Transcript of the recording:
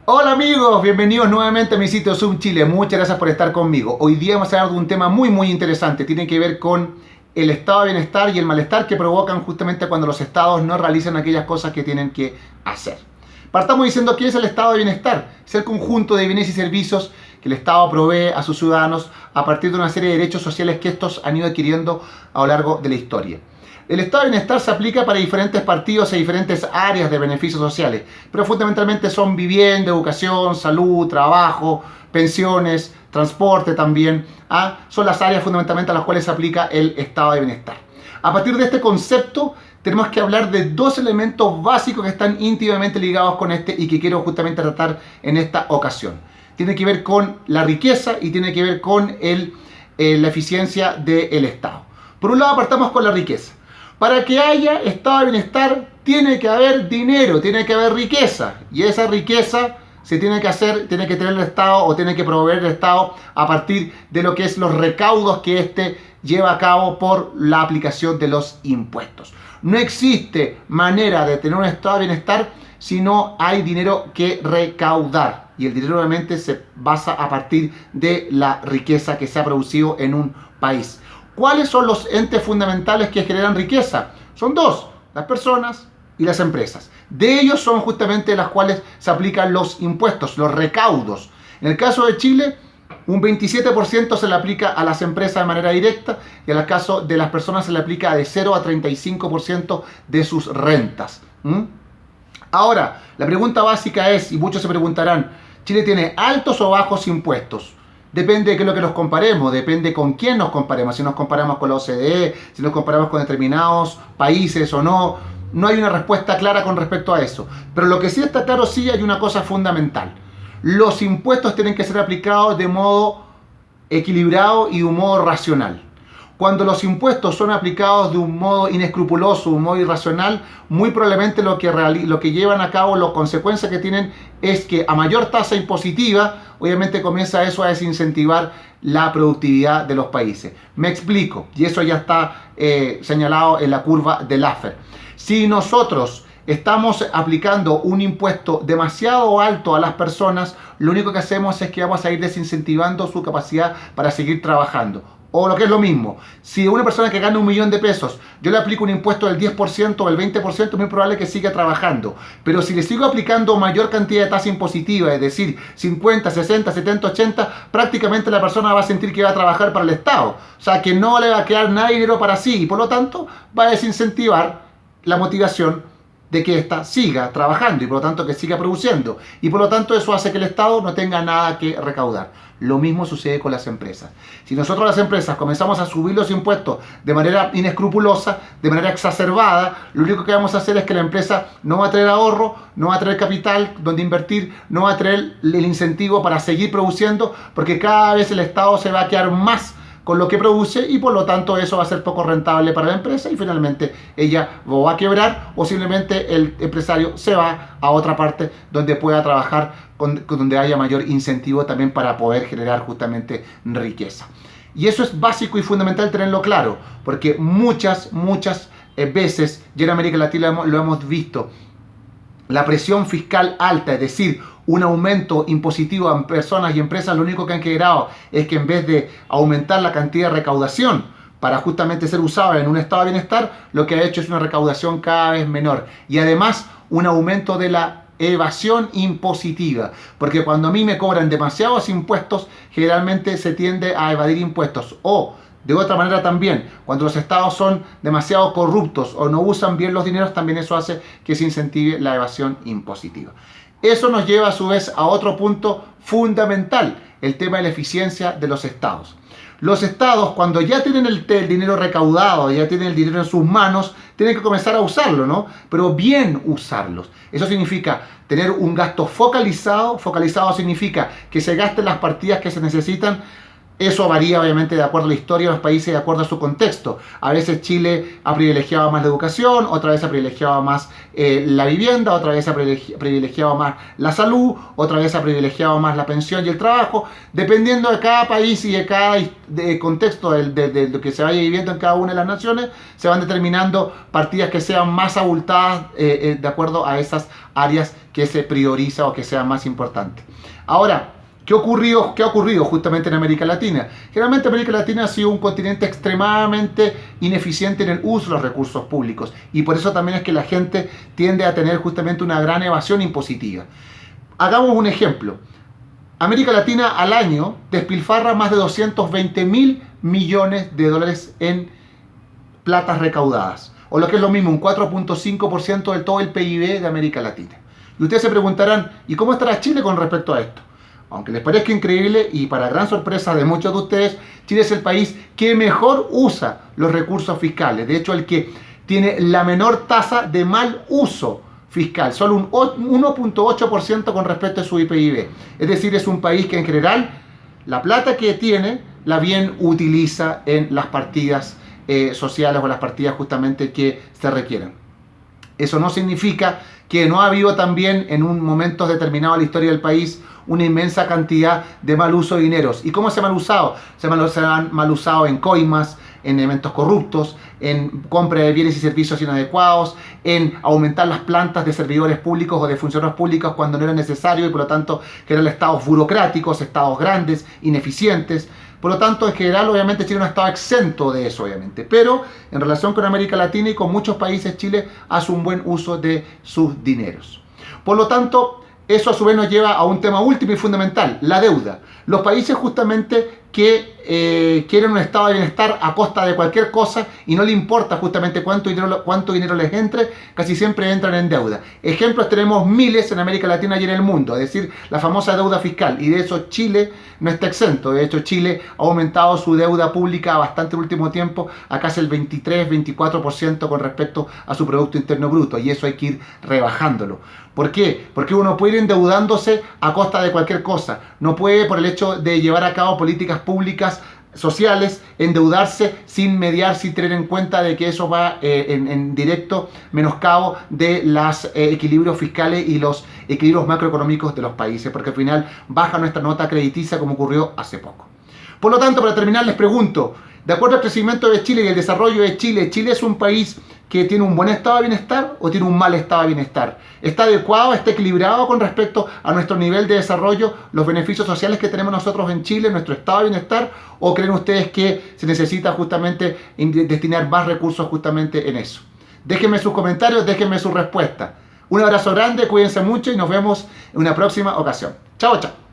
Hola amigos, bienvenidos nuevamente a mi sitio Zoom Chile. Muchas gracias por estar conmigo. Hoy día vamos a hablar de un tema muy interesante. Tiene que ver con el estado de bienestar y el malestar que provocan justamente cuando los estados no realizan aquellas cosas que tienen que hacer. Partamos diciendo qué es el estado de bienestar. Es el conjunto de bienes y servicios que el Estado provee a sus ciudadanos a partir de una serie de derechos sociales que estos han ido adquiriendo a lo largo de la historia. El estado de bienestar se aplica para diferentes partidos e diferentes áreas de beneficios sociales, pero fundamentalmente son vivienda, educación, salud, trabajo, pensiones, transporte también. Son las áreas fundamentalmente a las cuales se aplica el estado de bienestar. A partir de este concepto tenemos que hablar de dos elementos básicos que están íntimamente ligados con este y que quiero justamente tratar en esta ocasión. Tiene que ver con la riqueza y tiene que ver con la eficiencia del Estado. Por un lado partamos con la riqueza. Para que haya estado de bienestar tiene que haber dinero, tiene que haber riqueza. Y esa riqueza se tiene que hacer, tiene que tener el Estado o tiene que proveer el Estado a partir de lo que es los recaudos que éste lleva a cabo por la aplicación de los impuestos. No existe manera de tener un estado de bienestar si no hay dinero que recaudar. Y el dinero obviamente se basa a partir de la riqueza que se ha producido en un país. ¿Cuáles son los entes fundamentales que generan riqueza? Son dos, las personas y las empresas. De ellos son justamente las cuales se aplican los impuestos, los recaudos. En el caso de Chile, un 27% se le aplica a las empresas de manera directa y en el caso de las personas se le aplica de 0 a 35% de sus rentas. Ahora, la pregunta básica es, y muchos se preguntarán, ¿Chile tiene altos o bajos impuestos? Depende de qué es lo que nos comparemos, depende con quién nos comparemos, si nos comparamos con la OCDE, si nos comparamos con determinados países o no. No hay una respuesta clara con respecto a eso. Pero lo que sí está claro, sí hay una cosa fundamental. Los impuestos tienen que ser aplicados de modo equilibrado y de un modo racional. Cuando los impuestos son aplicados de un modo inescrupuloso, un modo irracional, muy probablemente lo que llevan a cabo, las consecuencias que tienen es que a mayor tasa impositiva, obviamente comienza eso a desincentivar la productividad de los países. Me explico, y eso ya está señalado en la curva de Laffer. Si nosotros estamos aplicando un impuesto demasiado alto a las personas, lo único que hacemos es que vamos a ir desincentivando su capacidad para seguir trabajando. O lo que es lo mismo, si una persona que gana 1 millón de pesos, yo le aplico un impuesto del 10% o del 20%, es muy probable que siga trabajando. Pero si le sigo aplicando mayor cantidad de tasa impositiva, es decir, 50, 60, 70, 80, prácticamente la persona va a sentir que va a trabajar para el Estado. O sea, que no le va a quedar nada de dinero para sí y por lo tanto va a desincentivar la motivación de que ésta siga trabajando y por lo tanto que siga produciendo. Y por lo tanto eso hace que el Estado no tenga nada que recaudar. Lo mismo sucede con las empresas. Si nosotros las empresas comenzamos a subir los impuestos de manera inescrupulosa, de manera exacerbada, lo único que vamos a hacer es que la empresa no va a traer ahorro, no va a traer capital donde invertir, no va a traer el incentivo para seguir produciendo, porque cada vez el Estado se va a quedar más con lo que produce y por lo tanto eso va a ser poco rentable para la empresa y finalmente ella o va a quebrar o simplemente el empresario se va a otra parte donde pueda trabajar, donde haya mayor incentivo también para poder generar justamente riqueza. Y eso es básico y fundamental tenerlo claro, porque muchas veces ya en América Latina lo hemos visto. La presión fiscal alta, es decir, un aumento impositivo en personas y empresas, lo único que han generado es que en vez de aumentar la cantidad de recaudación para justamente ser usada en un estado de bienestar, lo que ha hecho es una recaudación cada vez menor. Y además un aumento de la evasión impositiva, porque cuando a mí me cobran demasiados impuestos, generalmente se tiende a evadir impuestos. O de otra manera también, cuando los estados son demasiado corruptos o no usan bien los dineros, también eso hace que se incentive la evasión impositiva. Eso nos lleva a su vez a otro punto fundamental, el tema de la eficiencia de los estados. Los estados, cuando ya tienen el dinero recaudado, ya tienen el dinero en sus manos, tienen que comenzar a usarlo, ¿no? Pero bien usarlos. Eso significa tener un gasto focalizado. Focalizado significa que se gasten las partidas que se necesitan Eso varía obviamente de acuerdo a la historia de los países, de acuerdo a su contexto. A veces Chile ha privilegiado más la educación, otra vez ha privilegiado más la vivienda, otra vez ha privilegiado más la salud, otra vez ha privilegiado más la pensión y el trabajo. Dependiendo de cada país y de cada contexto de lo que se vaya viviendo en cada una de las naciones, se van determinando partidas que sean más abultadas de acuerdo a esas áreas que se prioriza o que sean más importantes. Ahora, ¿qué ha ocurrido justamente en América Latina? Generalmente América Latina ha sido un continente extremadamente ineficiente en el uso de los recursos públicos y por eso también es que la gente tiende a tener justamente una gran evasión impositiva. Hagamos un ejemplo. América Latina al año despilfarra más de 220.000 millones de dólares en platas recaudadas, o lo que es lo mismo, un 4.5% de todo el PIB de América Latina. Y ustedes se preguntarán, ¿y cómo estará Chile con respecto a esto? Aunque les parezca increíble y para gran sorpresa de muchos de ustedes, Chile es el país que mejor usa los recursos fiscales. De hecho, el que tiene la menor tasa de mal uso fiscal, solo un 1.8% con respecto a su PIB. Es decir, es un país que en general la plata que tiene la bien utiliza en las partidas sociales o las partidas justamente que se requieren. Eso no significa que no ha habido también en un momento determinado de la historia del país una inmensa cantidad de mal uso de dineros. ¿Y cómo se ha mal usado? Se han mal usado en coimas, en elementos corruptos, en compra de bienes y servicios inadecuados, en aumentar las plantas de servidores públicos o de funcionarios públicos cuando no era necesario y por lo tanto que eran estados burocráticos, estados grandes, ineficientes. Por lo tanto, en general, obviamente Chile no ha estado exento de eso, obviamente. Pero en relación con América Latina y con muchos países, Chile hace un buen uso de sus dineros. Por lo tanto, eso a su vez nos lleva a un tema último y fundamental, la deuda. Los países justamente que quieren un estado de bienestar a costa de cualquier cosa y no le importa justamente cuánto dinero les entre, casi siempre entran en deuda. Ejemplos tenemos miles en América Latina y en el mundo, es decir, la famosa deuda fiscal, y de eso Chile no está exento. De hecho, Chile ha aumentado su deuda pública bastante en el último tiempo, a casi el 23-24% con respecto a su Producto Interno Bruto, y eso hay que ir rebajándolo. ¿Por qué? Porque uno puede ir endeudándose a costa de cualquier cosa. No puede, por el hecho de llevar a cabo políticas públicas sociales, endeudarse sin mediar, sin tener en cuenta de que eso va en directo menoscabo de los equilibrios fiscales y los equilibrios macroeconómicos de los países, porque al final baja nuestra nota crediticia como ocurrió hace poco. Por lo tanto, para terminar les pregunto, de acuerdo al crecimiento de Chile y el desarrollo de Chile, ¿Chile es un país que tiene un buen estado de bienestar o tiene un mal estado de bienestar? ¿Está adecuado, está equilibrado con respecto a nuestro nivel de desarrollo, los beneficios sociales que tenemos nosotros en Chile, nuestro estado de bienestar? ¿O creen ustedes que se necesita justamente destinar más recursos justamente en eso? Déjenme sus comentarios, déjenme su respuesta. Un abrazo grande, cuídense mucho y nos vemos en una próxima ocasión. Chao, chao.